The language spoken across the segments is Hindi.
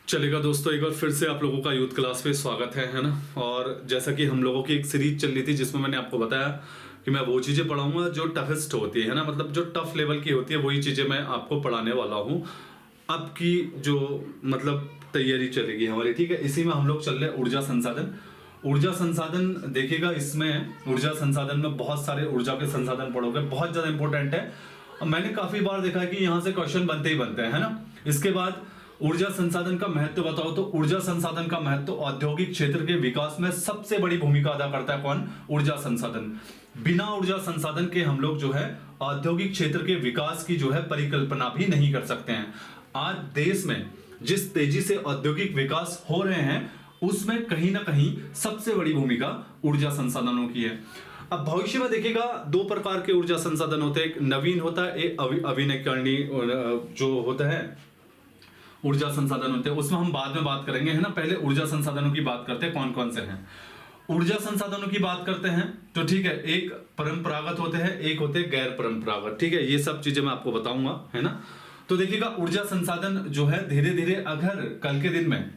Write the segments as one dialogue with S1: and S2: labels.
S1: चलेगा दोस्तों, एक बार फिर से आप लोगों का यूथ क्लास पे स्वागत है ना। और जैसा कि हम लोगों की एक सीरीज चल रही थी जिसमें मैंने आपको बताया कि मैं वो चीज़ें पढ़ाऊंगा जो टफेस्ट होती है ना, मतलब जो टफ लेवल की होती है वही चीज़ें मैं आपको पढ़ाने वाला हूँ। अब की जो मतलब तैयारी चलेगी हमारी, ठीक है। इसी में हम लोग चल रहे हैं ऊर्जा संसाधन। ऊर्जा संसाधन देखिएगा, इसमें ऊर्जा संसाधन में बहुत सारे ऊर्जा के संसाधन पढ़ोगे, बहुत ज़्यादा इंपॉर्टेंट है। मैंने काफ़ी बार देखा है कि यहाँ से क्वेश्चन बनते ही बनते हैं, है ना। इसके बाद ऊर्जा संसाधन का महत्व बताओ, तो ऊर्जा संसाधन का महत्व औद्योगिक क्षेत्र के विकास में सबसे बड़ी भूमिका अदा करता है। कौन? ऊर्जा संसाधन। बिना ऊर्जा संसाधन के हम लोग जो है औद्योगिक क्षेत्र के विकास की जो है परिकल्पना भी नहीं कर सकते हैं। आज देश में जिस तेजी से औद्योगिक विकास हो रहे हैं उसमें कहीं ना कहीं सबसे बड़ी भूमिका ऊर्जा संसाधनों की है। अब भविष्य में देखिएगा, दो प्रकार के ऊर्जा संसाधन होते हैं, एक नवीन होता है, एक अविनवीकरणीय जो होता है ऊर्जा संसाधन होते हैं, उसमें हम बाद में बात करेंगे, है ना। पहले ऊर्जा संसाधनों की बात करते हैं, कौन कौन से हैं। ऊर्जा संसाधनों की बात करते हैं तो ठीक है, एक परंपरागत होते हैं, एक होते हैं गैर परंपरागत, ठीक है। ये सब चीजें मैं आपको बताऊंगा, है ना। तो देखिएगा, ऊर्जा संसाधन जो है धीरे धीरे अगर कल के दिन में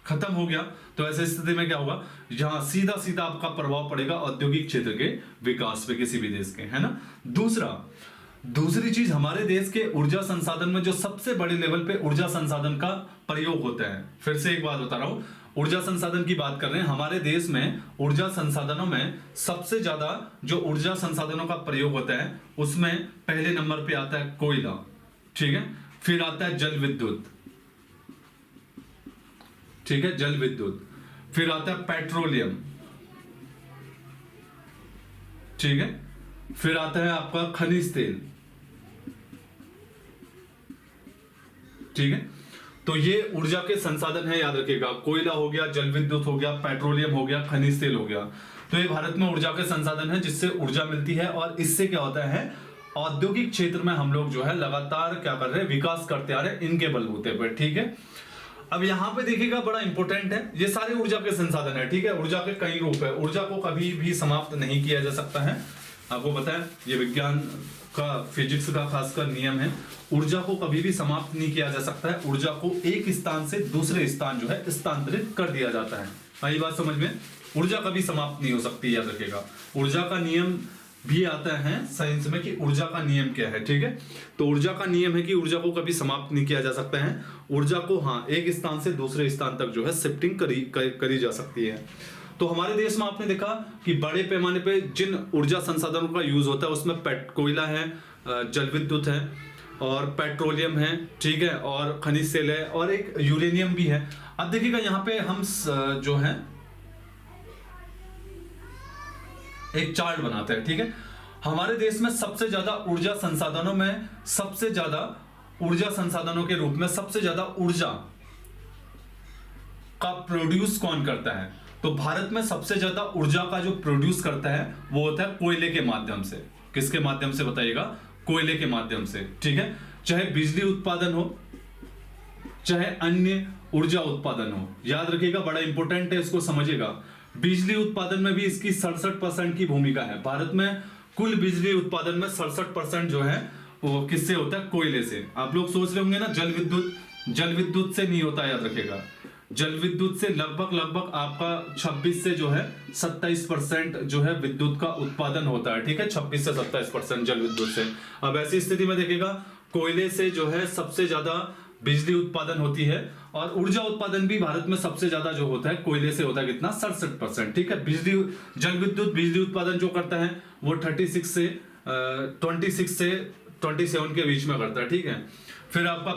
S1: खत्म हो गया तो ऐसे स्थिति में क्या होगा, जहां सीधा सीधा आपका प्रभाव पड़ेगा औद्योगिक क्षेत्र के विकास पे किसी भी देश के, है ना। दूसरी चीज, हमारे देश के ऊर्जा संसाधन में जो सबसे बड़े लेवल पे ऊर्जा संसाधन का प्रयोग होता है, फिर से एक बात बता रहा हूं, ऊर्जा संसाधन की बात कर रहे हैं। हमारे देश में ऊर्जा संसाधनों में सबसे ज्यादा जो ऊर्जा संसाधनों का प्रयोग होता है उसमें पहले नंबर पे आता है कोयला, ठीक है। फिर आता है जल विद्युत, ठीक है, जल विद्युत। फिर आता है पेट्रोलियम, ठीक है। फिर आता है आपका खनिज तेल, ठीक है। तो ये ऊर्जा के संसाधन है, याद रखिएगा। कोयला हो गया, जल विद्युत हो गया, पेट्रोलियम हो गया, खनिज तेल हो गया। तो ये भारत में ऊर्जा के संसाधन है जिससे ऊर्जा मिलती है, और इससे क्या होता है, औद्योगिक क्षेत्र में हम लोग जो है लगातार क्या कर रहे हैं, विकास करते आ रहे हैं इनके बलबूते पर, ठीक है। अब यहां पे देखिएगा, बड़ा इंपॉर्टेंट है, ये सारे ऊर्जा के संसाधन है, ठीक है। ऊर्जा के कई रूप है, ऊर्जा को कभी भी समाप्त नहीं किया जा सकता है। आपको पता है, ये विज्ञान का, फिजिक्स का खासकर नियम है, ऊर्जा को कभी भी समाप्त नहीं किया जा सकता है। ऊर्जा को एक स्थान से दूसरे स्थान जो है स्थानांतरित कर दिया जाता है। आई बात समझ में? ऊर्जा कभी समाप्त नहीं हो सकती, याद रखिएगा। ऊर्जा का नियम भी आता है साइंस में कि ऊर्जा का नियम क्या है, ठीक है। तो ऊर्जा का नियम है कि ऊर्जा को कभी समाप्त नहीं किया जा सकता है। ऊर्जा को हाँ, एक स्थान से दूसरे स्थान तक जो है शिफ्टिंग करी जा सकती है। तो हमारे देश में आपने देखा कि बड़े पैमाने पे जिन ऊर्जा संसाधनों का यूज होता है उसमें कोयला है, जल विद्युत है, और पेट्रोलियम है, ठीक है, और खनिज तेल है, और एक यूरेनियम भी है। अब देखिएगा, यहाँ पे हम जो है एक चार्ट बनाते हैं, ठीक है। हमारे देश में सबसे ज्यादा ऊर्जा संसाधनों में, सबसे ज्यादा ऊर्जा संसाधनों के रूप में सबसे ज्यादा ऊर्जा का प्रोड्यूस कौन करता है? तो भारत में सबसे ज्यादा ऊर्जा का जो प्रोड्यूस करता है वो होता है कोयले के माध्यम से। किसके माध्यम से बताइएगा? कोयले के माध्यम से, ठीक है। चाहे बिजली उत्पादन हो, चाहे अन्य ऊर्जा उत्पादन हो, याद रखिएगा, बड़ा इंपॉर्टेंट है, इसको समझिएगा। बिजली उत्पादन में भी इसकी 67% की भूमिका है। भारत में कुल बिजली उत्पादन में 67% जो है वो किससे होता है? कोयले से। आप लोग सोच रहे होंगे ना, जल विद्युत से नहीं होता, याद रखिएगा। जल विद्युत से लगभग आपका 26 से जो है 27% जो है विद्युत का उत्पादन होता है, ठीक है। 26 से 27% जल विद्युत से। अब ऐसी स्थिति में देखिएगा, कोयले से जो है सबसे ज्यादा बिजली उत्पादन होती है, और ऊर्जा उत्पादन भी भारत में सबसे ज्यादा जो होता है कोयले से होता है, कितना? 67%, ठीक है। जल विद्युत बिजली उत्पादन जो करता है वो 26 से 27 के बीच में करता है, ठीक है। फिर आपका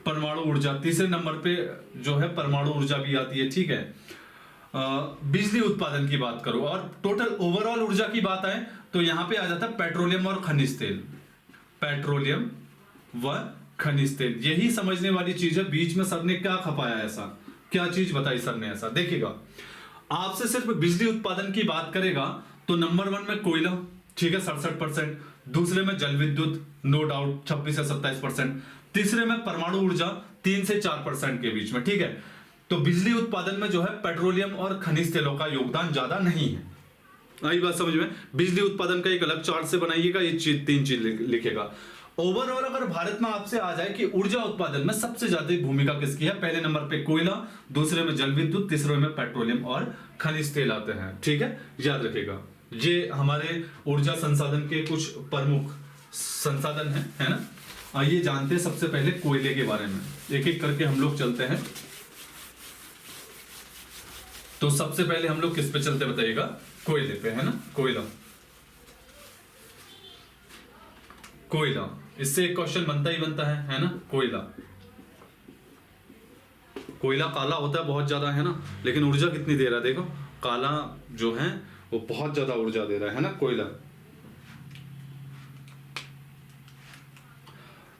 S1: परमाणु ऊर्जा तीसरे नंबर पे जो है, परमाणु ऊर्जा भी आती है, ठीक है। बिजली उत्पादन की बात करो और टोटल ओवरऑल ऊर्जा की बात आए तो यहां पे आ जाता है पेट्रोलियम और खनिज तेल। पेट्रोलियम व खनिज तेल, यही समझने वाली चीज है। बीच में सर ने क्या खपाया, ऐसा क्या चीज बताई सर ने? ऐसा देखिएगा, आपसे सिर्फ बिजली उत्पादन की बात करेगा तो नंबर 1 में कोयला, ठीक है, 67%। दूसरे में जल विद्युत, नो डाउट, 26 से 27%। तीसरे में परमाणु ऊर्जा 3 से 4% के बीच में, ठीक है। तो बिजली उत्पादन में जो है पेट्रोलियम और खनिज तेलों का योगदान ज्यादा नहीं है। आई बात समझ में? बिजली उत्पादन का एक अलग चार्ट से बनाइएगा, ये तीन चीज लिखेगा। ओवरऑल अगर भारत में आपसे आ जाए कि ऊर्जा उत्पादन में सबसे ज्यादा भूमिका किसकी है, पहले नंबर पे कोयला, दूसरे में जल विद्युत, तीसरे में पेट्रोलियम और खनिज तेल आते हैं। ठीक है, याद रखिएगा। ये हमारे ऊर्जा संसाधन के कुछ प्रमुख संसाधन है ना। आइए जानते हैं सबसे पहले कोयले के बारे में, एक एक करके हम लोग चलते हैं। तो सबसे पहले हम लोग किस पे चलते बताइएगा, कोयले पे, है ना। कोयला, कोयला, इससे एक क्वेश्चन बनता ही बनता है ना। कोयला, कोयला काला होता है बहुत ज्यादा, है ना, लेकिन ऊर्जा कितनी दे रहा है देखो, काला जो है वो बहुत ज्यादा ऊर्जा दे रहा है ना कोयला।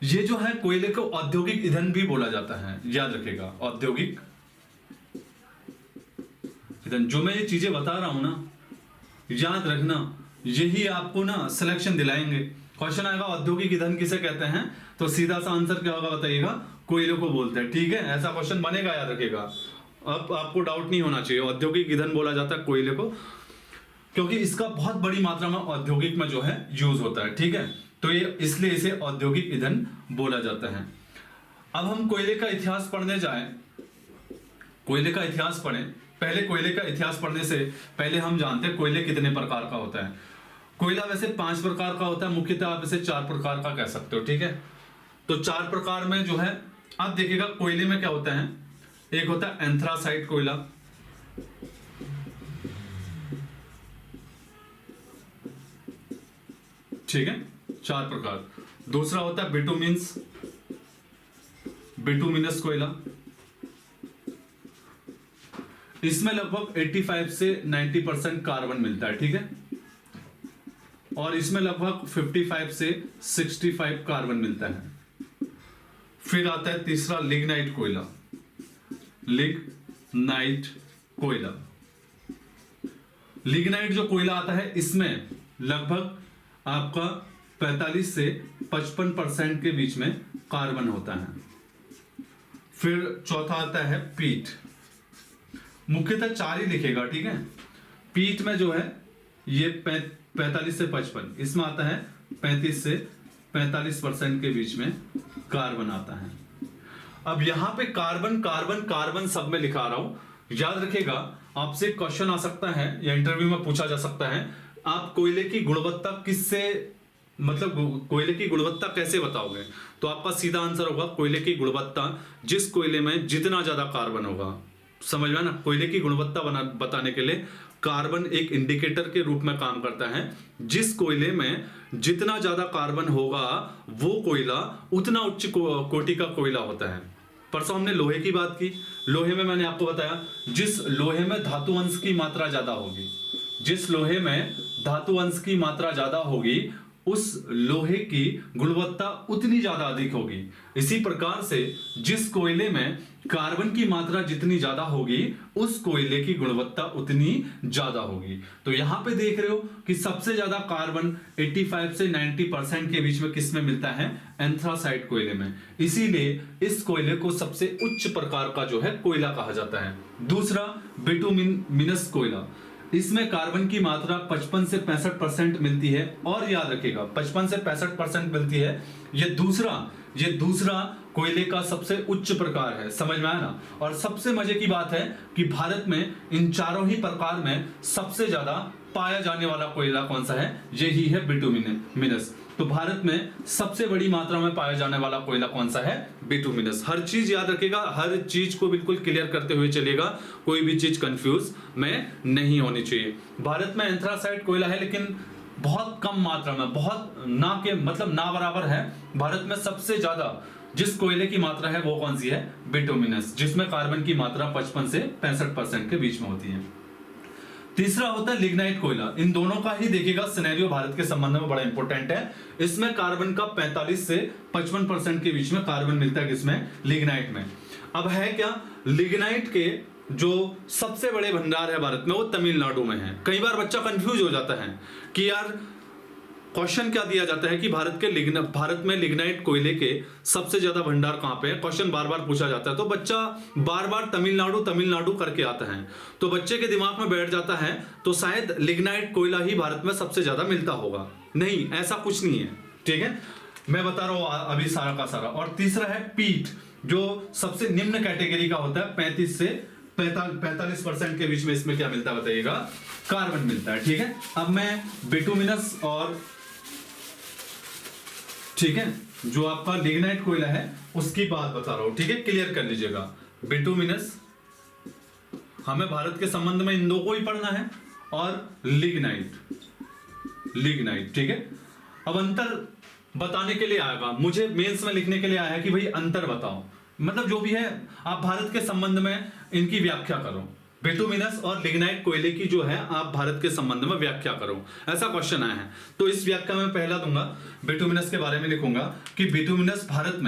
S1: ये जो है कोयले को औद्योगिक ईंधन भी बोला जाता है, याद रखिएगा, औद्योगिक ईंधन। जो मैं ये चीजें बता रहा हूं ना, याद रखना, यही आपको ना सिलेक्शन दिलाएंगे। क्वेश्चन आएगा औद्योगिक ईंधन किसे कहते हैं, तो सीधा सा आंसर क्या होगा बताइएगा, कोयले को बोलते हैं। ठीक है, ऐसा क्वेश्चन बनेगा, याद रखिएगा। अब आपको डाउट नहीं होना चाहिए, औद्योगिक ईंधन बोला जाता है कोयले को, क्योंकि इसका बहुत बड़ी मात्रा में औद्योगिक में जो है यूज होता है। ठीक है, तो ये इसलिए इसे औद्योगिक ईंधन बोला जाता है। अब हम कोयले का इतिहास पढ़ने जाएं, कोयले का इतिहास पढ़ें। पहले कोयले का इतिहास पढ़ने से पहले हम जानते हैं कोयले कितने प्रकार का होता है। कोयला वैसे 5 प्रकार का होता है, मुख्यतः आप इसे 4 प्रकार का कह सकते हो। ठीक है, तो 4 प्रकार में जो है आप देखिएगा कोयले में क्या होता है, एक होता है एंथ्रासाइट कोयला, ठीक है, 4 प्रकार। दूसरा होता है बिटुमिनस कोयला, इसमें लगभग 85 से 90% कार्बन मिलता है। ठीक है, और इसमें लगभग 55 से 65 कार्बन मिलता है। फिर आता है तीसरा लिग्नाइट कोयला, लिग्नाइट कोयला। लिग्नाइट जो कोयला आता है इसमें लगभग आपका 45 से 55% के बीच में कार्बन होता है। फिर चौथा आता है पीट, मुख्यतः 4 ही लिखेगा। ठीक है, पीट में जो है ये 45 से 55, इसमें आता है 35 से 45% के बीच में कार्बन आता है। अब यहां पे कार्बन कार्बन कार्बन सब में लिखा रहा हूं, याद रखिएगा। आपसे क्वेश्चन आ सकता है या इंटरव्यू में पूछा जा सकता है, आप कोयले की गुणवत्ता किससे, मतलब कोयले की गुणवत्ता कैसे बताओगे, तो आपका सीधा आंसर होगा कोयले की गुणवत्ता जिस कोयले में जितना ज्यादा कार्बन होगा। समझ में ना, कोयले की गुणवत्ता बताने के लिए कार्बन एक इंडिकेटर के रूप में काम करता है। जिस कोयले में जितना ज्यादा कार्बन होगा वो कोयला उतना उच्च कोटि का कोयला होता है। परसों हमने लोहे की बात की, लोहे में मैंने आपको बताया जिस लोहे में धातु अंश की मात्रा ज्यादा होगी, जिस लोहे में धातु अंश की मात्रा ज्यादा होगी उस लोहे की गुणवत्ता उतनी ज्यादा अधिक होगी। इसी प्रकार से जिस कोयले में कार्बन की मात्रा जितनी ज्यादा होगी उस कोयले की गुणवत्ता उतनी ज्यादा होगी। तो यहां पे देख रहे हो कि सबसे ज्यादा कार्बन 85 से 90% के बीच में किसमें मिलता है, एंथ्रासाइट कोयले में। इसीलिए इस कोयले को सबसे उच्च प्रकार का जो है कोयला कहा जाता है। दूसरा बिटुमिनस कोयला, इसमें कार्बन की मात्रा 55 से 65% मिलती है, और याद रखिएगा 55 से 65% मिलती है। ये दूसरा कोयले का सबसे उच्च प्रकार है, समझ में आया ना। और सबसे मजे की बात है कि भारत में इन चारों ही प्रकार में सबसे ज्यादा पाया जाने वाला कोयला कौन सा है, यही है बिटुमिनस। तो भारत में सबसे बड़ी मात्रा में पाया जाने वाला कोयला कौन सा है, बिटुमिनस। हर चीज याद रखिएगा, हर चीज को बिल्कुल क्लियर करते हुए चलिएगा, कोई भी चीज कंफ्यूज में नहीं होनी चाहिए। भारत में एंथ्रासाइट कोयला है लेकिन बहुत कम मात्रा में, बहुत ना बराबर है। भारत में सबसे ज्यादा जिस कोयले की मात्रा है वो कौन सी है, बिटुमिनस, जिसमें कार्बन की मात्रा 55 से 65% के बीच में होती है। तीसरा होता है लिग्नाइट कोयला। इन दोनों का ही देखिएगा सिनेरियो भारत के संबंध में बड़ा इंपॉर्टेंट है। इसमें कार्बन का 45 से 55% के बीच में कार्बन मिलता है, किसमें, लिग्नाइट में। अब है क्या, लिग्नाइट के जो सबसे बड़े भंडार है भारत में वो तमिलनाडु में है। कई बार बच्चा कंफ्यूज हो जाता है कि यार क्वेश्चन क्या दिया जाता है कि भारत में लिग्नाइट कोयले के सबसे ज्यादा भंडार कहां पे है, क्वेश्चन बार बार पूछा जाता है। तो बच्चा बार बार तमिलनाडु करके आता है, तो बच्चे के दिमाग में बैठ जाता है तो शायद लिग्नाइट कोयला ही भारत में सबसे ज्यादा मिलता होगा। नहीं, ऐसा कुछ नहीं है। ठीक है, मैं बता रहा हूं अभी सारा का सारा। और तीसरा है पीट, जो सबसे निम्न कैटेगरी का होता है, 35 से 45% के बीच में इसमें क्या मिलता है बताइएगा, कार्बन मिलता है। ठीक है, अब मैं बिटुमिनस और ठीक है जो आपका लिग्नाइट कोयला है उसकी बात बता रहा हूं। ठीक है, क्लियर कर लीजिएगा। बिटुमिनस, हमें भारत के संबंध में इन दो को ही पढ़ना है, और लिग्नाइट, ठीक है। अब अंतर बताने के लिए आएगा, मुझे मेंस में लिखने के लिए आया कि भाई अंतर बताओ, मतलब जो भी है आप भारत के संबंध में इनकी व्याख्या करो। बिटुमिनस और लिग्नाइट कोयले की जो है आप भारत के संबंध में व्याख्या करो, ऐसा क्वेश्चन आया है। तो इस व्याख्या में पहला दूंगा, बिटुमिनस के बारे में लिखूंगा कि बिटुमिनस भारत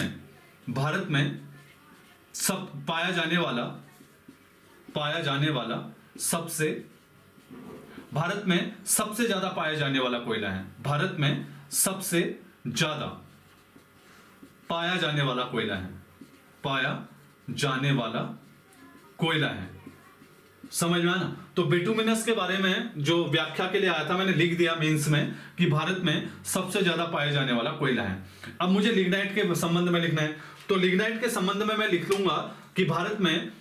S1: में सब पाया जाने वाला सबसे, भारत में सबसे ज्यादा पाया जाने वाला कोयला है। भारत में सबसे ज्यादा पाया जाने वाला कोयला है। समझ में आया ना। तो बिटुमिनस के बारे में जो व्याख्या के लिए आया था मैंने लिख दिया मेंस में कि भारत में सबसे ज्यादा पाया जाने वाला कोयला है। अब मुझे लिग्नाइट के संबंध में लिखना है, तो लिग्नाइट के संबंध में मैं लिख लूंगा कि भारत में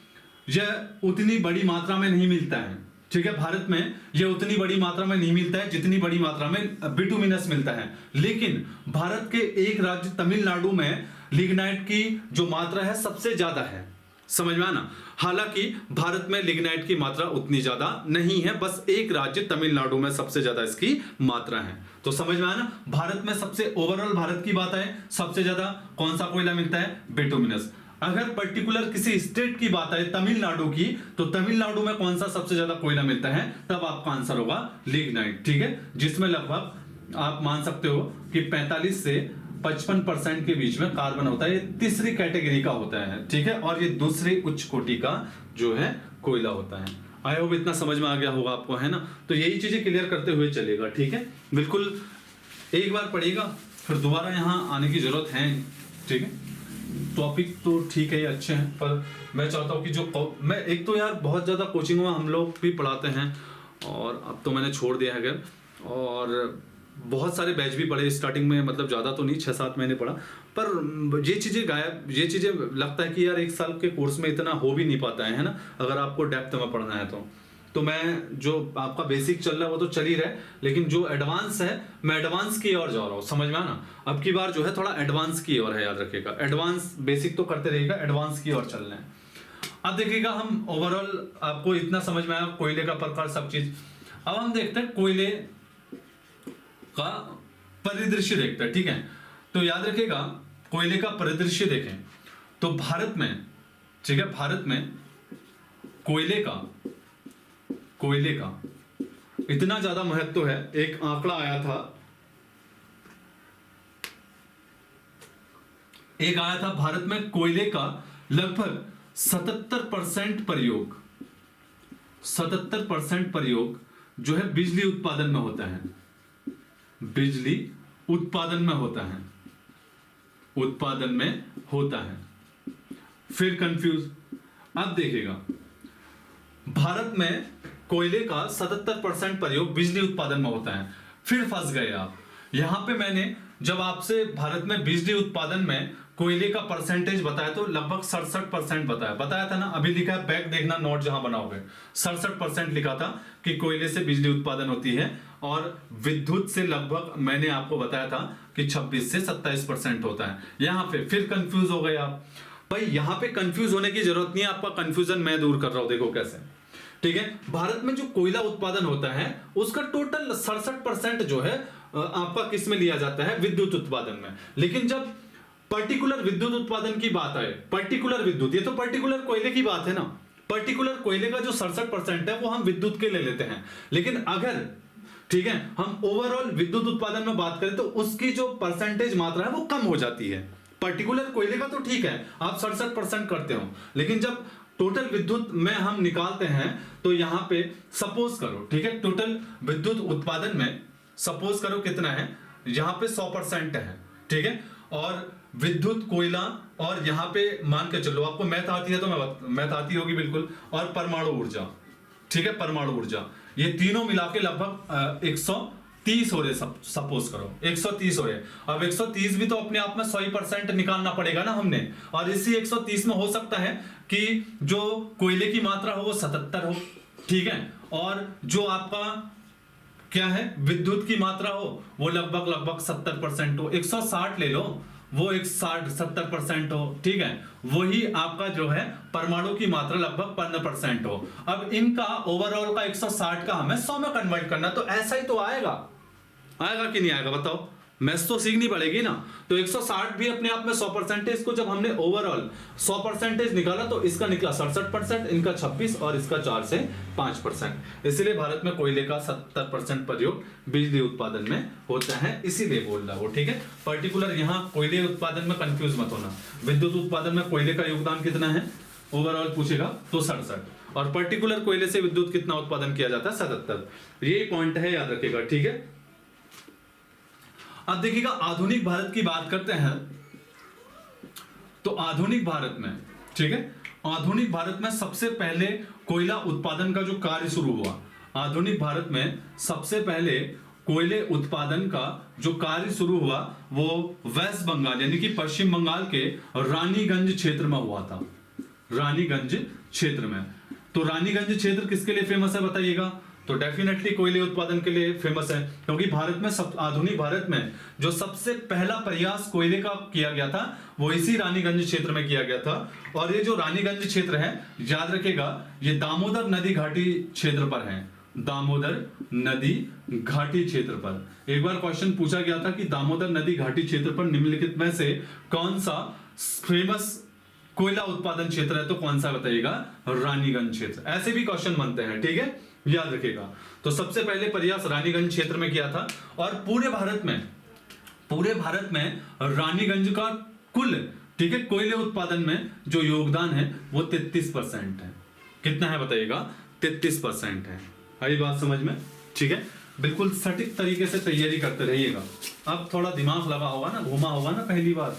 S1: यह उतनी बड़ी मात्रा में नहीं मिलता है। ठीक है, भारत में यह उतनी बड़ी मात्रा में नहीं मिलता है जितनी बड़ी मात्रा में बिटुमिनस मिलता है। लेकिन भारत के एक राज्य तमिलनाडु में लिग्नाइट की जो मात्रा है सबसे ज्यादा है। समझ में आना। हालांकि भारत में लिग्नाइट की मात्रा उतनी ज्यादा नहीं है, बस एक राज्य तमिलनाडु में सबसे ज्यादा इसकी मात्रा है। तो समझ में आना, भारत में सबसे ओवरऑल भारत की बात है, सबसे ज्यादा कौन सा कोयला मिलता है, बिटुमिनस। अगर पर्टिकुलर किसी स्टेट की बात है तमिलनाडु की, तो तमिलनाडु में कौन सा सबसे ज्यादा कोयला मिलता है, तब आपका आंसर होगा लिग्नाइट। ठीक है, जिसमें लगभग आप मान सकते हो कि 45 से 55% के बीच में कार्बन होता है। ये तीसरी कैटेगरी का होता है। ठीक है, और ये दूसरी उच्च कोटि का जो है कोयला होता है। आई होप इतना समझ में आ गया होगा आपको, है ना। तो यही चीजें क्लियर करते हुए चलेगा। ठीक है, बिल्कुल एक बार पढ़िएगा, फिर दोबारा यहाँ आने की जरूरत है। ठीक है, टॉपिक तो ठीक है, अच्छे हैं, पर मैं चाहता हूँ कि जो मैं एक तो यार बहुत ज़्यादा कोचिंग में हम लोग भी पढ़ाते हैं, और अब तो मैंने छोड़ दिया है अगर, और बहुत सारे बैच भी पढ़े स्टार्टिंग में, मतलब ज़्यादा तो नहीं, 6-7 महीने पढ़ा, पर ये चीज़ें लगता है कि यार एक साल के कोर्स में इतना हो भी नहीं पाता है ना, अगर आपको डेप्थ में पढ़ना है तो मैं जो आपका बेसिक चल रहा है वो तो चल ही रहा है, लेकिन जो एडवांस है मैं एडवांस की ओर जा रहा हूँ। समझ में आना, अब की बार जो है थोड़ा एडवांस की ओर है, याद रखिएगा। एडवांस बेसिक तो करते रहिएगा, एडवांस की ओर चलना है। अब देखिएगा, हम ओवरऑल आपको इतना समझ में आया कोयले का प्रकार, सब चीज। अब हम देखते हैं कोयले का परिदृश्य देखते हैं। ठीक है, तो याद रखिएगा कोयले का परिदृश्य देखें तो भारत में, ठीक है, भारत में कोयले का इतना ज्यादा महत्व है। एक आंकड़ा आया था भारत में कोयले का लगभग 77% प्रयोग जो है बिजली उत्पादन में होता है। फिर कंफ्यूज, अब देखिएगा, भारत में कोयले का 77% प्रयोग बिजली उत्पादन में होता है। फिर फंस गए आप यहां पे। मैंने जब आपसे भारत में बिजली उत्पादन में कोयले का परसेंटेज बताया तो लगभग 67% बताया था ना। अभी लिखा है, बैक देखना नोट जहां बनाओगे, 67% लिखा था कि कोयले से बिजली उत्पादन होती है, और विद्युत से लगभग मैंने आपको बताया था कि 26 से 27% होता है। यहां पे फिर कंफ्यूज हो गए आप। भाई यहां पे कंफ्यूज होने की जरूरत नहीं है, आपका कंफ्यूजन मैं दूर कर रहा हूं। देखो कैसे, ठीक है, भारत में जो कोयला उत्पादन होता है उसका टोटल 67% जो है आपका किस में लिया जाता है, विद्युत उत्पादन में। लेकिन जब पर्टिकुलर विद्युत उत्पादन की बात आए, पर्टिकुलर विद्युत, ये तो पर्टिकुलर कोयले की बात है ना, पर्टिकुलर कोयले का जो 67% है वो हम विद्युत के ले लेते हैं। लेकिन अगर, ठीक है, हम ओवरऑल विद्युत उत्पादन में बात करें तो उसकी जो परसेंटेज मात्रा है वो कम हो जाती है। पर्टिकुलर कोयले का तो ठीक है, आप 67% करते हो, लेकिन जब टोटल विद्युत में हम निकालते हैं तो यहां पे सपोज करो, ठीक है, टोटल विद्युत उत्पादन में सपोज करो कितना है, यहां पे 100% है, ठीक है, और विद्युत कोयला, और यहां पे मान के चलो, आपको मैथ आती है तो मैथ आती होगी बिल्कुल, और परमाणु ऊर्जा, ठीक है, परमाणु ऊर्जा, ये तीनों मिला के लगभग 130 हो रहे, सपोज करो 130 हो रहे। अब 130 भी तो अपने आप में 100% निकालना पड़ेगा ना हमने, और इसी 130 में हो सकता है कि जो कोयले की मात्रा हो वो 77 हो, ठीक है, और जो आपका क्या है विद्युत की मात्रा हो वो लगभग 70% हो। 160 ले लो, वो 70% हो, ठीक है। वही आपका जो है परमाणु की मात्रा लगभग 15% हो। अब इनका ओवरऑल का 160 का हमें 100 में कन्वर्ट करना, तो ऐसा ही तो आएगा कि नहीं आएगा बताओ? मैथ्स तो सीखनी पड़ेगी ना। तो 160 भी अपने आप में 100%, इसको जब हमने ओवरऑल 100% निकाला तो इसका निकला 67%, इनका 26 और इसका 4 से 5%। इसलिए भारत में कोयले का 70% प्रयोग बिजली उत्पादन में होता है, इसीलिए बोल रहा वो, ठीक है। पर्टिकुलर यहाँ कोयले उत्पादन में कंफ्यूज मत होना। विद्युत उत्पादन में कोयले का योगदान कितना है ओवरऑल पूछेगा तो 67, और पर्टिकुलर कोयले से विद्युत कितना उत्पादन किया जाता है 77। ये पॉइंट है, याद रखिएगा, ठीक है। अब देखिएगा आधुनिक भारत की बात करते हैं, तो आधुनिक भारत में, ठीक है, आधुनिक भारत में सबसे पहले कोयला उत्पादन का जो कार्य शुरू हुआ, आधुनिक भारत में सबसे पहले कोयले उत्पादन का जो कार्य शुरू हुआ वो वेस्ट बंगाल यानी कि पश्चिम बंगाल के रानीगंज क्षेत्र में हुआ था। रानीगंज क्षेत्र में, तो रानीगंज क्षेत्र किसके लिए फेमस है बताइएगा? तो डेफिनेटली कोयले उत्पादन के लिए फेमस है, क्योंकि भारत में आधुनिक भारत में जो सबसे पहला प्रयास कोयले का किया गया था वो इसी रानीगंज क्षेत्र में किया गया था। और ये जो रानीगंज क्षेत्र है, याद रखिएगा, ये दामोदर नदी घाटी क्षेत्र पर है। दामोदर नदी घाटी क्षेत्र पर एक बार क्वेश्चन पूछा गया था कि दामोदर नदी घाटी क्षेत्र पर निम्नलिखित में से कौन सा फेमस कोयला उत्पादन क्षेत्र है, तो कौन सा बताइएगा? रानीगंज क्षेत्र। ऐसे भी क्वेश्चन बनते हैं, ठीक है, याद रखिएगा। तो सबसे पहले प्रयास रानीगंज क्षेत्र में किया था, और पूरे भारत में रानीगंज का कुल, ठीक है, कोयले उत्पादन में जो योगदान है वो 33% है। कितना है बताइएगा? 33% है। आई बात समझ में? ठीक है, बिल्कुल सटीक तरीके से तैयारी करते रहिएगा। अब थोड़ा दिमाग लगा होगा ना, घूमा होगा ना पहली बार,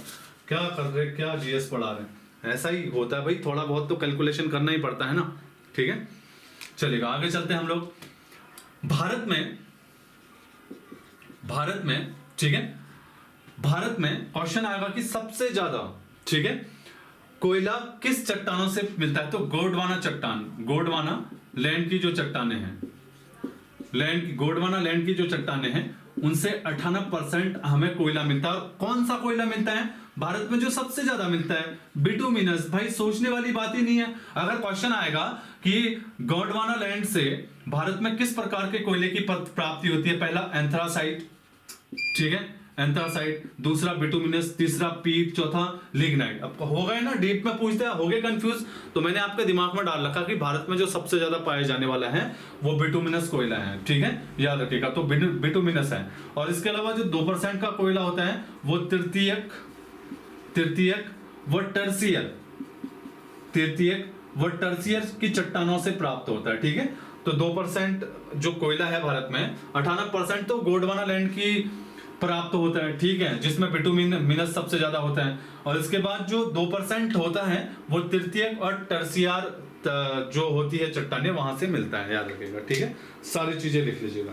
S1: क्या कर रहे, क्या जीएस पढ़ा रहे, ऐसा ही होता है भाई, थोड़ा बहुत तो कैलकुलेशन करना ही पड़ता है ना, ठीक है। चलेगा, आगे चलते हैं हम लोग। भारत में, ठीक है, भारत में क्वेश्चन आएगा कि सबसे ज्यादा, ठीक है, कोयला किस चट्टानों से मिलता है? तो गोंडवाना चट्टान, गोंडवाना लैंड की जो चट्टाने हैं, गोंडवाना लैंड की जो चट्टाने हैं उनसे 98% हमें कोयला मिलता है। और कौन सा कोयला मिलता है भारत में जो सबसे ज्यादा मिलता है? बिटुमिनस। भाई सोचने वाली बात ही नहीं है। अगर क्वेश्चन आएगा कि गोंडवाना लैंड से भारत में किस प्रकार के कोयले की प्राप्ति होती है, पहला एंथ्रासाइट, ठीक है, एंथ्रासाइट, दूसरा बिटुमिनस, तीसरा पीट, चौथा लिग्नाइट। अब हो गए ना, डीप में पूछते हैं, हो गए कंफ्यूज, तो मैंने आपके दिमाग में डाल रखा कि भारत में जो सबसे ज्यादा पाए जाने वाला है वो बिटुमिनस कोयला है, ठीक है, याद रखिएगा। तो बिटुमिनस है, और इसके अलावा जो 2% का कोयला होता है वो तृतीयक व टर्सियर की चट्टानों से प्राप्त होता है, ठीक है। तो 2% जो कोयला है भारत में, 98% तो गोंडवाना लैंड की प्राप्त होता है, ठीक है, जिसमें बिटुमिनस सबसे ज्यादा होता है। और इसके बाद जो 2% होता है वो तृतीयक और टर्सियर जो होती है चट्टाने, वहां से मिलता है, याद रखिएगा, ठीक है। सारी चीजें लिख लीजिएगा।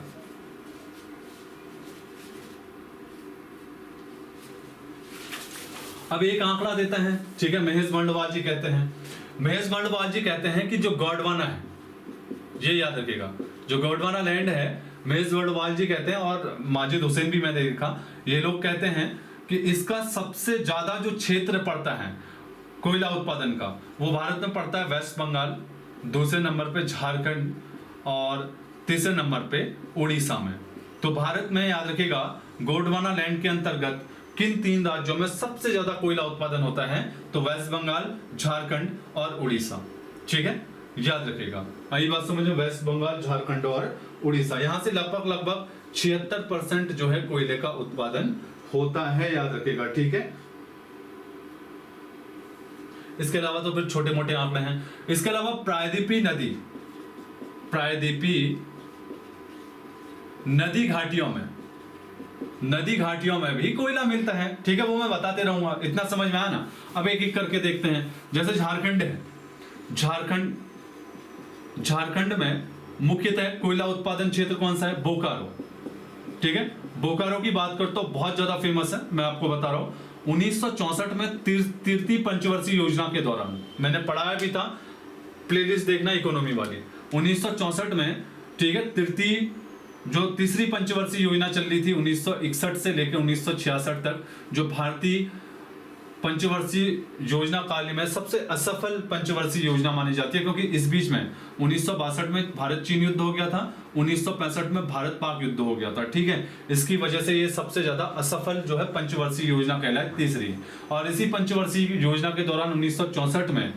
S1: अब एक आंकड़ा देता है, ठीक है, महेश बंडवाल जी कहते हैं कि जो गोंडवाना है, ये याद रखिएगा, जो गोंडवाना लैंड है, महेश बंडवाल जी कहते हैं, और माजिद हुसैन भी मैंने देखा, ये लोग कहते हैं कि इसका सबसे ज्यादा जो क्षेत्र पड़ता है कोयला उत्पादन का, वो भारत में पड़ता है वेस्ट बंगाल, दूसरे नंबर पे झारखंड, और तीसरे नंबर पे उड़ीसा में। तो भारत में याद रखिएगा गोंडवाना लैंड के अंतर्गत किन 3 राज्यों में सबसे ज्यादा कोयला उत्पादन होता है? तो वेस्ट बंगाल, झारखंड और उड़ीसा, ठीक है, याद रखिएगा। आई बात समझ में? वेस्ट बंगाल, झारखंड और उड़ीसा, यहां से लगभग 76% जो है कोयले का उत्पादन होता है, याद रखिएगा, ठीक है। इसके अलावा तो फिर छोटे मोटे आंकड़े हैं। इसके अलावा प्रायद्वीपी नदी घाटियों में भी कोयला मिलता है, ठीक है, वो मैं बताते रहूंगा, इतना समझ में आया ना। अब एक एक करके देखते हैं। जैसे झारखंड है, झारखंड में मुख्यतः कोयला उत्पादन क्षेत्र कौन सा है? बोकारो, ठीक है। बोकारो की बात करता हूं, बहुत ज्यादा फेमस है, मैं आपको बता रहा हूं। 1964 में तृतीय पंचवर्षीय योजना के दौरान, मैंने पढ़ाया भी था, प्लेलिस्ट देखना इकोनॉमी वाली। 1964 में, ठीक है, तीसरी पंचवर्षीय योजना चल रही थी 1961 से लेकर 1966 तक, जो भारतीय पंचवर्षीय योजना काल में सबसे असफल पंचवर्षीय योजना मानी जाती है, क्योंकि इस बीच में 1962 में भारत चीन युद्ध हो गया था, 1965 में भारत पाक युद्ध हो गया था, ठीक है। इसकी वजह से ये सबसे ज्यादा असफल जो है पंचवर्षीय योजना कहलाए, तीसरी। और इसी पंचवर्षीय योजना के दौरान 1964 में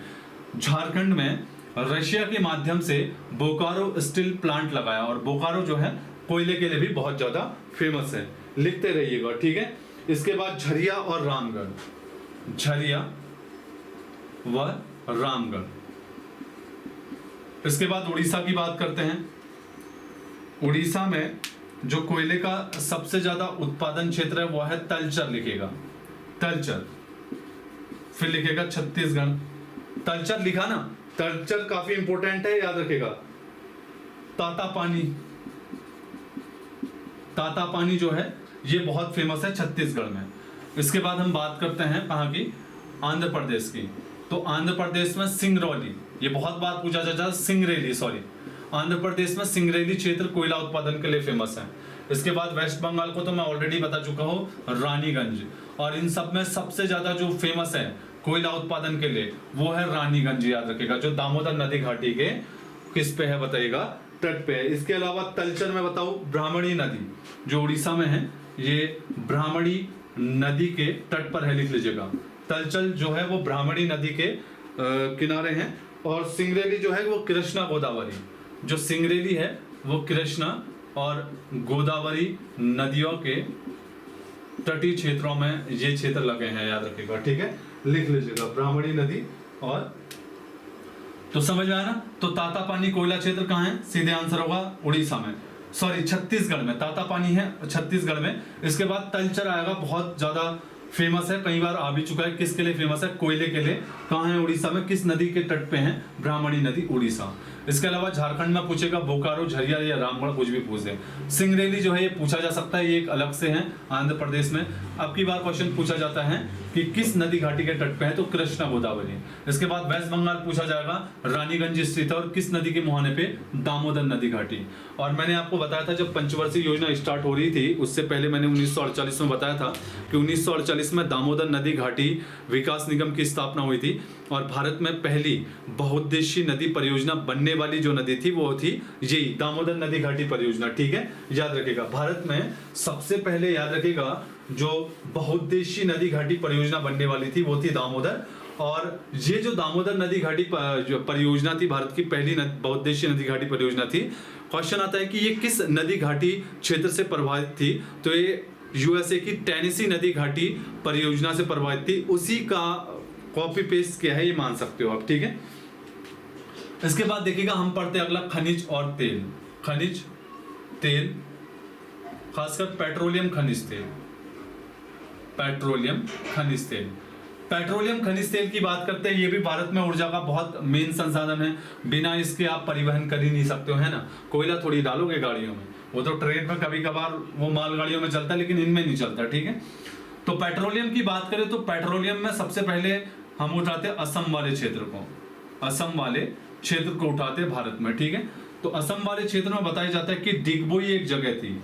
S1: झारखंड में रशिया के माध्यम से बोकारो स्टील प्लांट लगाया, और बोकारो जो है कोयले के लिए भी बहुत ज्यादा फेमस है, लिखते रहिएगा, ठीक है। इसके बाद झरिया और रामगढ़, झरिया व रामगढ़। इसके बाद उड़ीसा की बात करते हैं। उड़ीसा में जो कोयले का सबसे ज्यादा उत्पादन क्षेत्र है वो है तलचर, लिखेगा तलचर, फिर लिखेगा छत्तीसगढ़। तलचर लिखा ना, तलचर काफी इंपॉर्टेंट है, याद रखेगा। तातापानी, तातापानी जो है ये बहुत फेमस है छत्तीसगढ़ में। इसके बाद हम बात करते हैं कहाँ की, आंध्र प्रदेश की। तो आंध्र प्रदेश में सिंगरौली, ये बहुत बार पूछा जाता है, सिंगरेली, सॉरी, आंध्र प्रदेश में सिंगरेली क्षेत्र कोयला उत्पादन के लिए फेमस है। इसके बाद वेस्ट बंगाल को तो मैं ऑलरेडी बता चुका हूँ, रानीगंज। और इन सब में सबसे ज्यादा जो फेमस है कोयला उत्पादन के लिए वो है रानीगंज, याद रखेगा, जो दामोदर नदी घाटी के किस पे है बताइएगा, तट पे है। इसके अलावा तलचर में बताऊं, ब्राह्मणी नदी जो उड़ीसा में है, ये ब्राह्मणी नदी के तट पर है, लिख लीजिएगा। तलचल जो है वो ब्राह्मणी नदी के किनारे हैं, और सिंगरेली जो है वो कृष्णा गोदावरी, जो सिंगरेली है वो कृष्णा और गोदावरी नदियों के तटीय क्षेत्रों में ये क्षेत्र लगे हैं, याद रखिएगा, ठीक है, लिख लीजिएगा ब्राह्मणी नदी। और तो समझ में आया ना। तो तातापानी कोयला क्षेत्र कहाँ है, सीधे आंसर होगा उड़ीसा में, सॉरी छत्तीसगढ़ में, तातापानी है छत्तीसगढ़ में। इसके बाद तलचर आएगा, बहुत ज्यादा फेमस है, कई बार आ भी चुका है। किसके लिए फेमस है, कोयले के लिए। कहाँ है, उड़ीसा में, किस नदी के तट पे है, ब्राह्मणी नदी, उड़ीसा। इसके अलावा झारखंड में पूछेगा बोकारो, झरिया या रामगढ़, कुछ भी पूछ दे। सिंगरेली जो है ये पूछा जा सकता है, ये एक अलग से है आंध्र प्रदेश में। अब की बार क्वेश्चन पूछा जाता है कि किस नदी घाटी के तट पे है, तो कृष्णा गोदावरी। इसके बाद वेस्ट बंगाल पूछा जाएगा, रानीगंज स्थित है, और किस नदी के मुहाने पे, दामोदर नदी घाटी। और मैंने आपको बताया था जब पंचवर्षीय योजना स्टार्ट हो रही थी, उससे पहले मैंने 1948 में बताया था कि 1948 में दामोदर नदी घाटी विकास निगम की स्थापना हुई थी, और भारत में पहली बहुउद्देशीय नदी परियोजना बनने वाली जो नदी थी वो थी यही दामोदर नदी घाटी परियोजना, ठीक है, याद रखिएगा। भारत में सबसे पहले, याद रखिएगा, जो बहुउद्देशीय नदी घाटी परियोजना बनने वाली थी वो थी दामोदर। और ये जो दामोदर नदी घाटी जो परियोजना थी, भारत की पहली बहुउद्देशीय नदी घाटी परियोजना थी। क्वेश्चन आता है कि ये किस नदी घाटी क्षेत्र से प्रभावित थी, तो ये यूएसए की टेनेसी नदी घाटी परियोजना से प्रभावित थी, उसी का कॉपी पेस्ट किया है, ये मान सकते हो आप, ठीक है। इसके बाद देखिएगा हम पढ़ते हैं अगला, खनिज और तेल। खनिज तेल, खासकर पेट्रोलियम खनिज तेल, पेट्रोलियम खनिज तेल। पेट्रोलियम खनिज तेल की बात करते हैं, ये भी भारत में ऊर्जा का बहुत मेन संसाधन है, बिना इसके आप परिवहन कर ही नहीं सकते हो, है ना। कोयला थोड़ी डालोगे गाड़ियों में, वो तो ट्रेन में कभी कभार वो मालगाड़ियों में चलता है, लेकिन इनमें नहीं चलता, ठीक है। तो पेट्रोलियम की बात करें तो पेट्रोलियम में सबसे पहले हम उठाते हैं असम वाले क्षेत्र को, असम वाले क्षेत्र को उठाते हैं भारत में, ठीक है। तो असम वाले क्षेत्र में बताया जाता है कि डिगबोई एक जगह थी,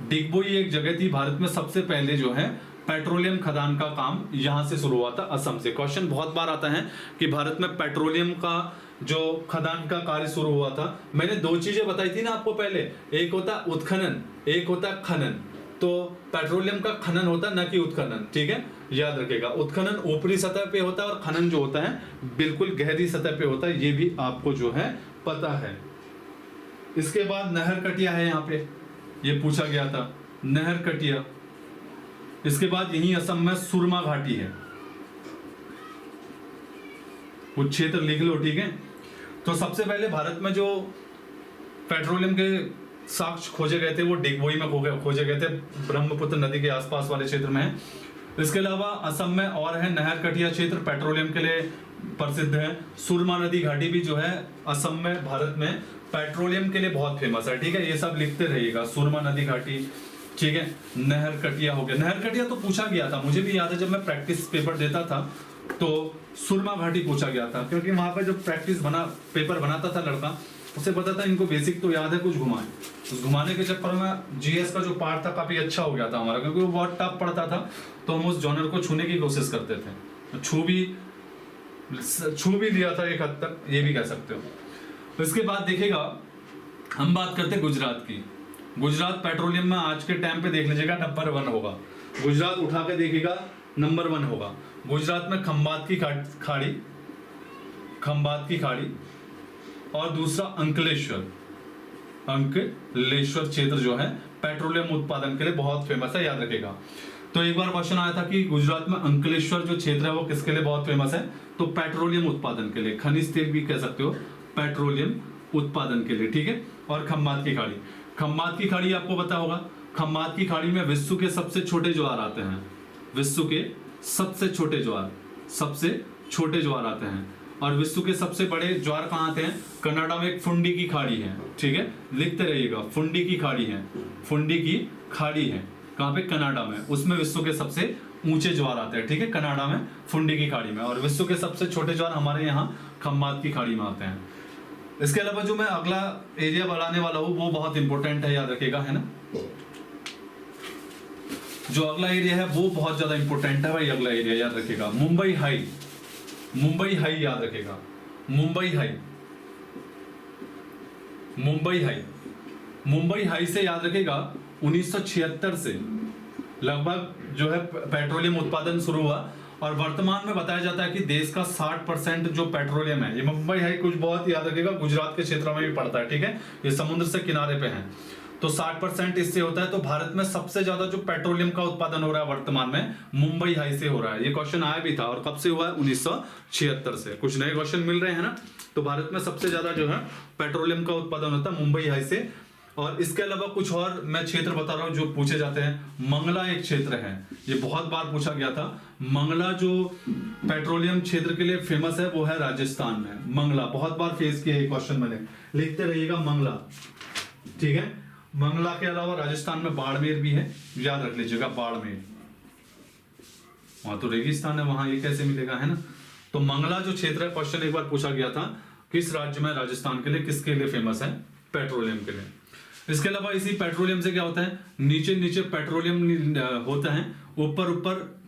S1: डिगबोई एक जगह थी भारत में, सबसे पहले जो है पेट्रोलियम खदान का काम यहां से शुरू हुआ था, असम से। क्वेश्चन बहुत बार आता है कि भारत में पेट्रोलियम का जो खदान का कार्य शुरू हुआ था। मैंने दो चीजें बताई थी ना आपको पहले, एक होता उत्खनन, एक होता खनन। तो पेट्रोलियम का खनन होता है, न कि उत्खनन, ठीक है, याद रखिएगा। उत्खनन ऊपरी सतह पे होता है और खनन जो होता है बिल्कुल गहरी सतह पे होता है, ये भी आपको जो है पता है। इसके बाद नहर कटिया है, यहाँ पे ये पूछा गया था, नहर कटिया। इसके बाद यही असम में सुरमा घाटी है, वो क्षेत्र लिख लो, ठीक है। तो सबसे पहले भारत में जो पेट्रोलियम के साक्ष्य खोजे गए थे वो डिगबोई में खोजे गए थे, ब्रह्मपुत्र नदी के आसपास वाले क्षेत्र में है। इसके अलावा असम में और है नहर कटिया क्षेत्र, पेट्रोलियम के लिए प्रसिद्ध है। सुरमा नदी घाटी भी जो है असम में, भारत में पेट्रोलियम के लिए बहुत फेमस है, ठीक है। ये सब लिखते रहिएगा, सुरमा नदी घाटी, ठीक है। नहर कटिया हो गया, नहर कटिया तो पूछा गया था, मुझे भी याद है जब मैं प्रैक्टिस पेपर देता था तो सुरमा घाटी पूछा गया था, क्योंकि वहां पर जब पेपर बनाता था लड़का, उसे पता था इनको बेसिक तो याद है, कुछ घुमाए, उस घुमाने के चक्कर में जीएस का जो पार्ट था काफी अच्छा हो गया था हमारा, क्योंकि वो बहुत टफ पड़ता था, तो हम उस जॉनर को छूने की कोशिश करते थे, छू भी लिया था एक हद तक, ये भी कह सकते हो। इसके बाद देखिएगा हम बात करते हैं गुजरात की। गुजरात पेट्रोलियम में आज के टाइम पे देख लीजिएगा नंबर 1 होगा, गुजरात उठा के देखिएगा नंबर 1 होगा। गुजरात में खंबात की खाड़ी और दूसरा अंकलेश्वर क्षेत्र जो है पेट्रोलियम उत्पादन के लिए बहुत फेमस है, याद रखेगा। तो एक बार क्वेश्चन आया था कि गुजरात में अंकलेश्वर जो क्षेत्र है वो किसके लिए बहुत फेमस है, तो पेट्रोलियम उत्पादन के लिए, खनिज तेल भी कह सकते हो, पेट्रोलियम उत्पादन के लिए, ठीक है। और खंबात की खाड़ी आपको पता होगा, खंबात की खाड़ी में विश्व के सबसे छोटे ज्वार आते हैं, विश्व के सबसे छोटे ज्वार आते हैं। और विश्व के सबसे बड़े ज्वार कहाँ आते हैं, कनाडा में एक फुंडी की खाड़ी है, ठीक है, लिखते रहिएगा, फुंडी की खाड़ी है, कहाँ पे, कनाडा में, उसमें विश्व के सबसे ऊंचे ज्वार आते हैं, ठीक है, कनाडा में फुंडी की खाड़ी में। और विश्व के सबसे छोटे ज्वार हमारे यहाँ खंबात की खाड़ी में आते हैं। इसके अलावा जो मैं अगला एरिया बढ़ाने वाला हूँ वो बहुत इंपॉर्टेंट है, याद रखिएगा, है ना। जो अगला एरिया है वो बहुत ज्यादा इंपॉर्टेंट है भाई, अगला एरिया याद रखिएगा, मुंबई हाई याद रखेगा, मुंबई हाई से याद रखेगा 1976 से लगभग जो है पेट्रोलियम उत्पादन शुरू हुआ, और वर्तमान में बताया जाता है कि देश का 60% जो पेट्रोलियम है, ये मुंबई हाई कुछ बहुत याद रखेगा गुजरात के क्षेत्र में भी पड़ता है, ठीक है, ये समुद्र से किनारे पे है, तो 60% इससे होता है। तो भारत में सबसे ज्यादा जो पेट्रोलियम का उत्पादन हो रहा है वर्तमान में मुंबई हाई से हो रहा है। ये क्वेश्चन आया भी था, और कब से हुआ है, 1976 से। कुछ नए क्वेश्चन मिल रहे हैं ना। तो भारत में सबसे ज्यादा जो है पेट्रोलियम का उत्पादन होता है मुंबई हाई से। और इसके अलावा कुछ और मैं क्षेत्र बता रहा हूँ जो पूछे जाते हैं। मंगला एक क्षेत्र है, ये बहुत बार पूछा गया था। मंगला जो पेट्रोलियम क्षेत्र के लिए फेमस है वो है राजस्थान में। मंगला बहुत बार फेस किया है क्वेश्चन मैंने, लिखते रहिएगा मंगला, ठीक है। मंगला के अलावा राजस्थान में बाड़मेर भी है, याद रख लीजिएगा, बाड़मेर, वहां तो रेगिस्तान है, वहां ये कैसे मिलेगा, है ना। तो मंगला जो क्षेत्र है, क्वेश्चन एक बार पूछा गया था, किस राज्य में राजस्थान के लिए, किसके लिए फेमस है, पेट्रोलियम के लिए। इसके अलावा इसी पेट्रोलियम से क्या होता है, नीचे नीचे पेट्रोलियम होता है, ऊपर ऊपर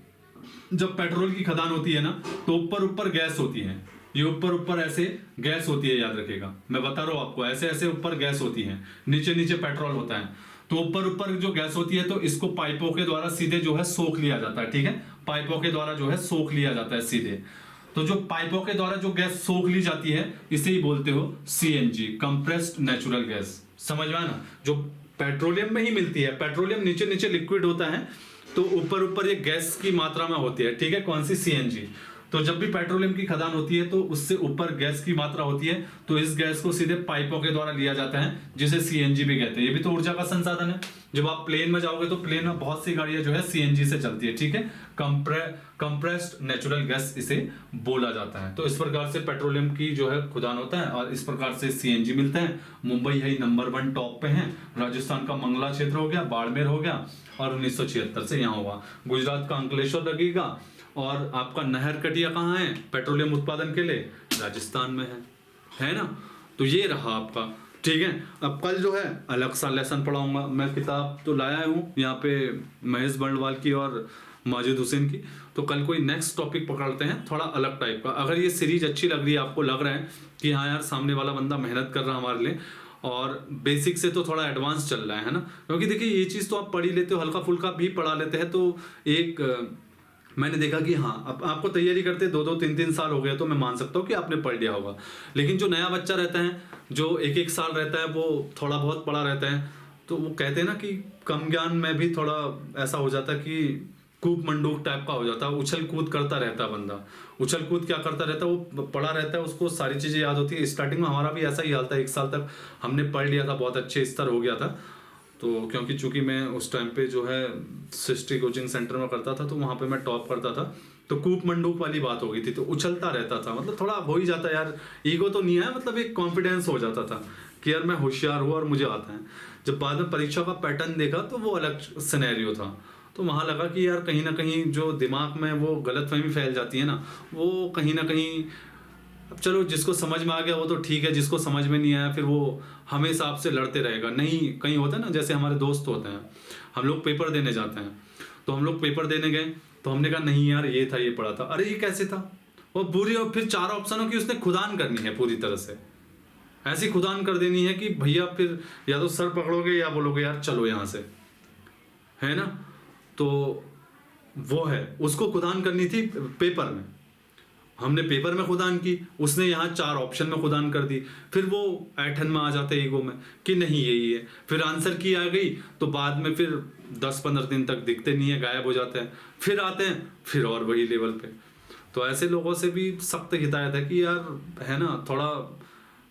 S1: जब पेट्रोल की खदान होती है ना, तो ऊपर ऊपर गैस होती है, ये ऊपर ऊपर ऐसे गैस होती है, याद रखिएगा, मैं बता रहा हूं आपको, ऐसे ऐसे ऊपर गैस होती है, नीचे नीचे पेट्रोल होता है। तो ऊपर ऊपर जो गैस होती है, तो इसको पाइपों के द्वारा सीधे जो है सोख लिया जाता है, ठीक है, पाइपों के द्वारा जो है सोख लिया जाता है सीधे। तो जो पाइपों के द्वारा जो गैस सोख ली जाती है, इसे ही बोलते हो सीएनजी, कंप्रेस्ड नेचुरल गैस। समझ में ना, जो पेट्रोलियम में ही मिलती है, पेट्रोलियम नीचे नीचे लिक्विड होता है, तो ऊपर ऊपर ये गैस की मात्रा में होती है, ठीक है, कौन सी, सीएनजी। तो जब भी पेट्रोलियम की खदान होती है तो उससे ऊपर गैस की मात्रा होती है, तो इस गैस को सीधे पाइपों के द्वारा लिया जाता है, जिसे सीएनजी भी कहते हैं। ये भी तो ऊर्जा का संसाधन है। जब आप प्लेन में जाओगे तो प्लेन में बहुत सी गाड़ियां जो है सीएनजी से चलती है, ठीक है, कंप्रेस्ड नेचुरल गैस इसे बोला जाता है। तो इस प्रकार से पेट्रोलियम की जो है खुदान होता है, और इस प्रकार से सीएनजी मिलता है। मुंबई है नंबर 1 टॉप पे है, राजस्थान का मंगला क्षेत्र हो गया, बाड़मेर हो गया, और 1976 से यहाँ हुआ। गुजरात का अंकलेश्वर लगेगा, और आपका नहर कटिया कहाँ है पेट्रोलियम उत्पादन के लिए, राजस्थान में है ना। तो ये रहा आपका, ठीक है। अब कल जो है अलग सा लेसन पढ़ाऊंगा मैं, किताब तो लाया हूँ यहाँ पे महेश बंडवाल की और माजिद हुसैन की। तो कल कोई नेक्स्ट टॉपिक पकड़ते हैं थोड़ा अलग टाइप का। अगर ये सीरीज अच्छी लग रही है, आपको लग रहा है कि हाँ यार सामने वाला बंदा मेहनत कर रहा है हमारे लिए, और बेसिक से तो थोड़ा एडवांस चल रहा है ना, क्योंकि देखिए ये चीज़ तो आप पढ़ ही लेते हो, हल्का फुल्का भी पढ़ा लेते हैं, तो एक मैंने देखा कि हाँ अब आपको तैयारी करते 2-2, 3-3 साल हो गया, तो मैं मान सकता हूँ कि आपने पढ़ लिया होगा। लेकिन जो नया बच्चा रहता है, जो 1-1 साल रहता है, वो थोड़ा बहुत पढ़ा रहता है, तो वो कहते हैं ना कि कम ज्ञान में भी थोड़ा ऐसा हो जाता है कि कूप मंडूक टाइप का हो जाता है, उछल कूद करता रहता है बंदा। उछल कूद क्या करता रहता है, वो पढ़ा रहता है, उसको सारी चीज़ें याद होती है। स्टार्टिंग में हमारा भी ऐसा ही हाल था, 1 साल तक हमने पढ़ लिया था, बहुत अच्छे स्तर हो गया था। तो क्योंकि चूंकि मैं उस टाइम पे जो है सृष्टि कोचिंग सेंटर में करता था, तो वहाँ पे मैं टॉप करता था, तो कूप मंडूक वाली बात हो गई थी, तो उछलता रहता था, मतलब थोड़ा हो ही जाता यार, ईगो तो नहीं है, मतलब एक कॉन्फिडेंस हो जाता था। कि यार मैं होशियार हूँ और मुझे आता है। जब बाद में परीक्षा का पैटर्न देखा तो वो अलग सिनेरियो था। तो वहाँ लगा कि यार कहीं ना कहीं जो दिमाग में वो गलतफहमी फैल जाती है ना, वो कहीं ना कहीं, अब चलो जिसको समझ में आ गया वो तो ठीक है, जिसको समझ में नहीं आया फिर वो हमेशा आपसे लड़ते रहेगा। नहीं, कहीं होता है ना, जैसे हमारे दोस्त होते हैं, हम लोग पेपर देने जाते हैं, तो हम लोग पेपर देने गए तो हमने कहा नहीं यार ये था, ये पढ़ा था, अरे ये कैसे था, वो बुरी, और फिर 4 ऑप्शनों की उसने खुदान करनी है पूरी तरह से, ऐसी खुदान कर देनी है कि भैया फिर या तो सर पकड़ोगे या बोलोगे यार चलो यहाँ से, है ना। तो वो है, उसको खुदान करनी थी पेपर में, हमने पेपर में खुदान की, उसने यहाँ 4 ऑप्शन में खुदान कर दी। फिर वो ऐठन में आ जाते ईगो में कि नहीं यही है, फिर आंसर की आ गई तो बाद में फिर 10-15 दिन तक दिखते नहीं है, गायब हो जाते हैं, फिर आते हैं फिर और वही लेवल पे। तो ऐसे लोगों से भी सख्त हिदायत है कि यार है ना, थोड़ा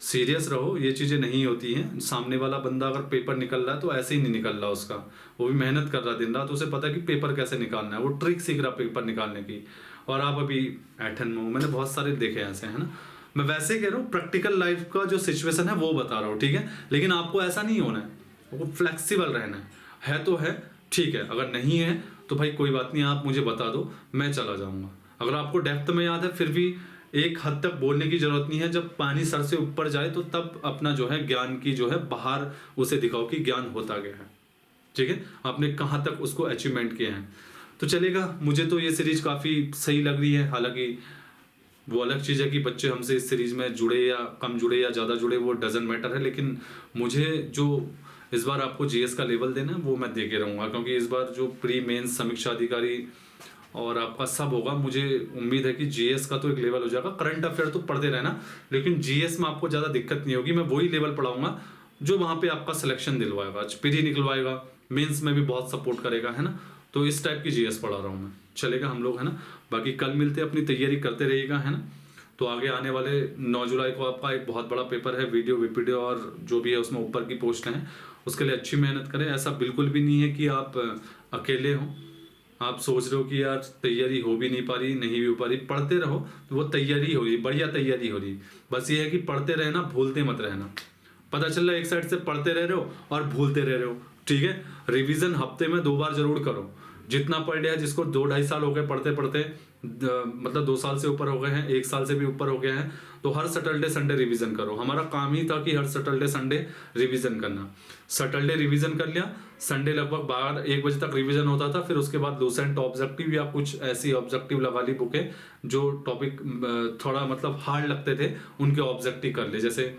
S1: सीरियस रहो, ये चीज़ें नहीं होती हैं। सामने वाला बंदा अगर पेपर निकल रहा है तो ऐसे ही नहीं निकल रहा उसका, वो भी मेहनत कर रहा दिन रात, उसे पता है कि पेपर कैसे निकालना है, वो ट्रिक सीख रहा पेपर निकालने की। और आप अभी ऐठन में हो, मैंने बहुत सारे देखे ऐसे, है ना। मैं वैसे कह रहा हूँ, प्रैक्टिकल लाइफ का जो सिचुएशन है वो बता रहा हूँ, ठीक है। लेकिन आपको ऐसा नहीं होना है, वो फ्लेक्सिबल रहना है तो है, ठीक है, अगर नहीं है तो भाई कोई बात नहीं, आप मुझे बता दो, मैं चला जाऊँगा। अगर आपको डेप्थ में याद है फिर भी एक हद तक बोलने की जरूरत नहीं है, जब पानी सर से ऊपर जाए तो तब अपना जो है ज्ञान की जो है बाहर उसे दिखाओ कि ज्ञान होता गया है, ठीक है, आपने कहाँ तक उसको अचीवमेंट किया है। तो चलेगा, मुझे तो ये सीरीज काफ़ी सही लग रही है। हालांकि वो अलग चीज़ है कि बच्चे हमसे इस सीरीज में जुड़े या कम जुड़े या ज़्यादा जुड़े, वो डजेंट मैटर है, लेकिन मुझे जो इस बार आपको जीएस का लेवल देना है वो मैं दे के रहूँगा, क्योंकि इस बार जो प्री मेंस समीक्षा अधिकारी और आपका सब होगा, मुझे उम्मीद है कि जीएस का तो एक लेवल हो जाएगा। करंट अफेयर तो पढ़ते रहना, लेकिन जीएस में आपको ज़्यादा दिक्कत नहीं होगी, मैं वही लेवल पढ़ाऊंगा जो वहाँ पे आपका सिलेक्शन दिलवाएगा, प्री निकलवाएगा, मेंस में भी बहुत सपोर्ट करेगा, है ना। तो इस टाइप की जीएस पढ़ा रहा हूँ मैं, चलेगा हम लोग, है ना। बाकी कल मिलते हैं, अपनी तैयारी करते रहिएगा, है ना। तो आगे आने वाले 9 जुलाई को आपका एक बहुत बड़ा पेपर है, वीडियो और जो भी है उसमें ऊपर की पोस्ट हैं, उसके लिए अच्छी मेहनत करें। ऐसा बिल्कुल भी नहीं है कि आप अकेले हों, आप सोच रहे हो कि यार तैयारी हो भी नहीं पा रही, नहीं भी हो पा रही, पढ़ते रहो, तो वो तैयारी हो रही, बढ़िया तैयारी हो रही। बस ये है कि पढ़ते रहना, भूलते मत रहना। पता चल रहा है एक साइड से पढ़ते रह रहे हो और भूलते रह रहे हो, ठीक है। रिवीजन हफ्ते में 2 बार जरूर करो, जितना पढ़ लिया, जिसको 2-2.5 साल हो गए पढ़ते पढ़ते, मतलब 2 साल से ऊपर हो गए हैं, 1 साल से भी ऊपर हो गए हैं, तो हर सैटरडे संडे रिवीजन करो। हमारा काम ही था कि हर सैटरडे संडे रिवीजन करना। सैटरडे रिवीजन कर लिया, संडे लगभग 12-1 बजे तक रिवीजन होता था, फिर उसके बाद लूसेंट ऑब्जेक्टिव या कुछ ऐसी ऑब्जेक्टिव लगा ली बुकें जो टॉपिक थोड़ा मतलब हार्ड लगते थे, उनके ऑब्जेक्टिव कर ले। जैसे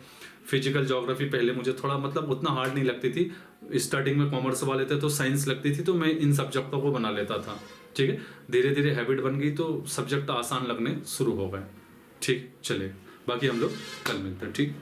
S1: फिजिकल ज्योग्राफी पहले मुझे थोड़ा मतलब उतना हार्ड नहीं लगती थी, स्टार्टिंग में कॉमर्स वाले थे तो साइंस लगती थी, तो मैं इन सब्जेक्टों को बना लेता था, ठीक है। धीरे धीरे हैबिट बन गई तो सब्जेक्ट आसान लगने शुरू हो गए, ठीक। चले, बाकी हम लोग कल मिलते हैं, ठीक।